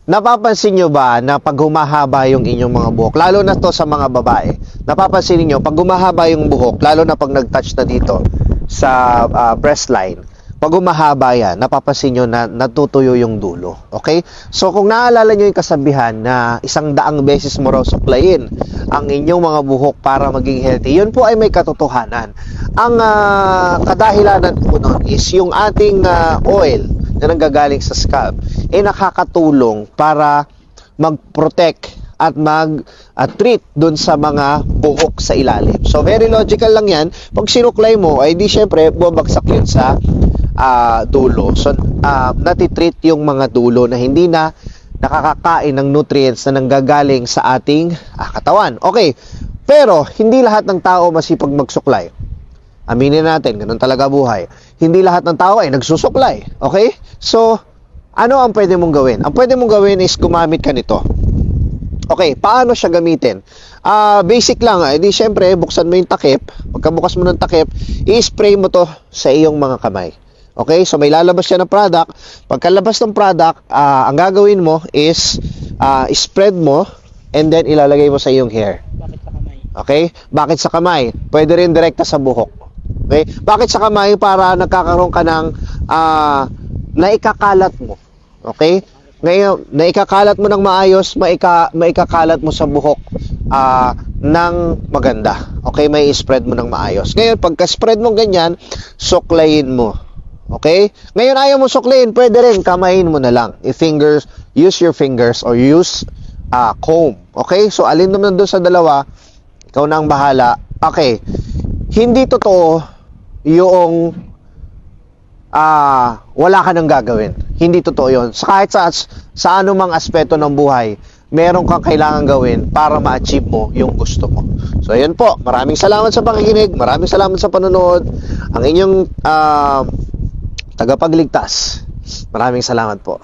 Napapansin nyo ba na pag humahaba yung inyong mga buhok, lalo na to sa mga babae, napapansin niyo pag humahaba yung buhok, lalo na pag nag-touch na dito sa breast line, pag humahaba yan, napapansin nyo na natutuyo yung dulo. Okay? So kung naalala nyo yung kasabihan na 100 beses mo raw suklayin ang inyong mga buhok para maging healthy, yun po ay may katotohanan. Ang kadahilanan po nun is yung ating oil na nanggagaling sa scalp ay nakakatulong para mag-protect at mag-treat dun sa mga buhok sa ilalim. So very logical lang yan. Pag sinuklay mo, ay di syempre bumabagsak yun sa dulo. So natitreat yung mga dulo na hindi na nakakakain ng nutrients na nanggagaling sa ating katawan. Okay, pero hindi lahat ng tao masipag magsuklay. Aminin natin, ganun talaga buhay. Hindi lahat ng tao ay nagsusuklay. Okay? So, ano ang pwede mong gawin? Ang pwede mong gawin is gumamit ka nito. Okay, paano siya gamitin? Basic lang. Di syempre, buksan mo yung takip. Pagkabukas mo ng takip, i-spray mo to sa iyong mga kamay. Okay? So, may lalabas siya ng product. Pagkalabas ng product, ang gagawin mo is spread mo and then ilalagay mo sa iyong hair. Bakit sa kamay? Okay? Bakit sa kamay? Pwede rin direkta sa buhok. Okay? Bakit sa kamay? Para nagkakaroon ka ng naikakalat mo. Okay? Ngayon, naikakalat mo ng maayos, maikakalat mo sa buhok ng maganda. Okay? May spread mo ng maayos. Ngayon, pagka-spread mo ganyan, suklayin mo. Okay? Ngayon, ayaw mo suklayin, pwede rin, kamayin mo na lang. Use your fingers or use comb. Okay? So, alin naman doon sa dalawa, ikaw na ang bahala. Okay. Hindi totoo yung wala ka nang gagawin. Hindi totoo yun. Kahit sa anumang aspeto ng buhay, meron kang kailangan gawin para ma-achieve mo yung gusto mo. So, ayun po. Maraming salamat sa pakikinig. Maraming salamat sa panonood. Ang inyong tagapagligtas. Maraming salamat po.